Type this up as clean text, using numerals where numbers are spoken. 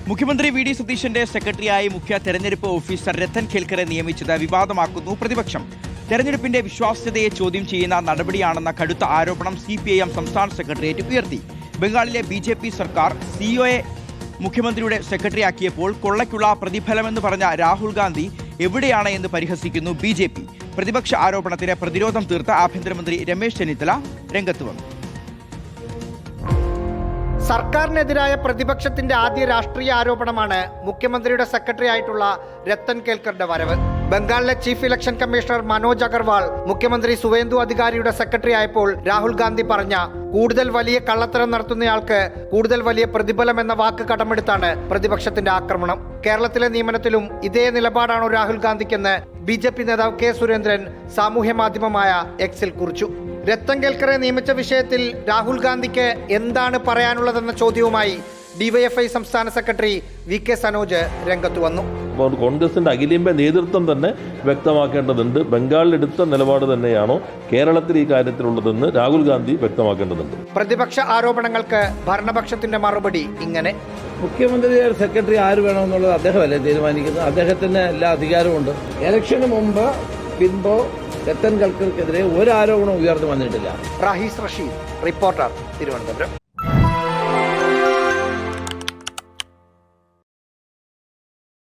മുഖ്യമന്ത്രി V D സതീശന്റെ സെക്രട്ടറിയായി മുഖ്യ തെരഞ്ഞെടുപ്പ് ഓഫീസർ രത്തൻ ഖേൽക്കറെ നിയമിച്ചത് വിവാദമാക്കുന്നു പ്രതിപക്ഷം. തെരഞ്ഞെടുപ്പിന്റെ വിശ്വാസ്യതയെ ചോദ്യം ചെയ്യുന്ന നടപടിയാണെന്ന കടുത്ത ആരോപണം CPIM സംസ്ഥാന സെക്രട്ടേറിയറ്റ് ഉയർത്തി. ബംഗാളിലെ BJP സർക്കാർ സിഒയെ മുഖ്യമന്ത്രിയുടെ സെക്രട്ടറിയാക്കിയപ്പോൾ കൊള്ളയ്ക്കുള്ള പ്രതിഫലമെന്ന് പറഞ്ഞ രാഹുൽ ഗാന്ധി എവിടെയാണ് എന്ന് പരിഹസിക്കുന്നു BJP. പ്രതിപക്ഷ ആരോപണത്തിന് പ്രതിരോധം തീർത്ത ആഭ്യന്തരമന്ത്രി രമേശ് ചെന്നിത്തല രംഗത്ത് വന്നു. സർക്കാരിനെതിരായ പ്രതിപക്ഷത്തിന്റെ ആദ്യ രാഷ്ട്രീയ ആരോപണമാണ് മുഖ്യമന്ത്രിയുടെ സെക്രട്ടറി ആയിട്ടുള്ള രത്തൻ കേൽക്കറുടെ വരവ്. ബംഗാളിലെ chief election commissioner Manoj Agarwal മുഖ്യമന്ത്രി സുവേന്ദു അധികാരിയുടെ സെക്രട്ടറി ആയപ്പോൾ രാഹുൽ ഗാന്ധി പറഞ്ഞ കൂടുതൽ വലിയ കള്ളത്തരം നടത്തുന്നയാൾക്ക് കൂടുതൽ വലിയ പ്രതിഫലം എന്ന വാക്ക് കടമെടുത്താണ് പ്രതിപക്ഷത്തിന്റെ ആക്രമണം. കേരളത്തിലെ നിയമനത്തിലും ഇതേ നിലപാടാണോ രാഹുൽ ഗാന്ധിക്കെന്ന് BJP നേതാവ് K. സുരേന്ദ്രൻ സാമൂഹ്യ മാധ്യമമായ Xൽ കുറിച്ചു. രത്തൻ കേൽക്കറെ നിയമിച്ച വിഷയത്തിൽ രാഹുൽ ഗാന്ധിക്ക് എന്താണ് പറയാനുള്ളതെന്ന ചോദ്യവുമായി DYFI സംസ്ഥാന സെക്രട്ടറി VK സനോജ് രംഗത്ത് വന്നു. കോൺഗ്രസിന്റെ അഖിലേന്ത്യാ നേതൃത്വം തന്നെ വ്യക്തമാക്കേണ്ടതുണ്ട്. ബംഗാളിലെടുത്ത നിലപാട് തന്നെയാണോ കേരളത്തിൽ ഈ കാര്യത്തിലുള്ളതെന്ന് രാഹുൽ ഗാന്ധി വ്യക്തമാക്കേണ്ടതുണ്ട്. പ്രതിപക്ഷ ആരോപണങ്ങൾക്ക് ഭരണപക്ഷത്തിന്റെ മറുപടി ഇങ്ങനെ: മുഖ്യമന്ത്രിയുടെ സെക്രട്ടറി ആര് വേണമെന്നുള്ളത് അദ്ദേഹമല്ലേ തീരുമാനിക്കുന്നത്. അദ്ദേഹത്തിന് എല്ലാ അധികാരമുണ്ട്. ഇലക്ഷന് മുമ്പ് പിൻപോ രത്തൻ കേൽക്കർക്കെതിരെ ഒരു ആരോപണം ഉയർന്നു വന്നിട്ടില്ല. റഹീസ് റഷീദ്, റിപ്പോർട്ടർ, തിരുവനന്തപുരം.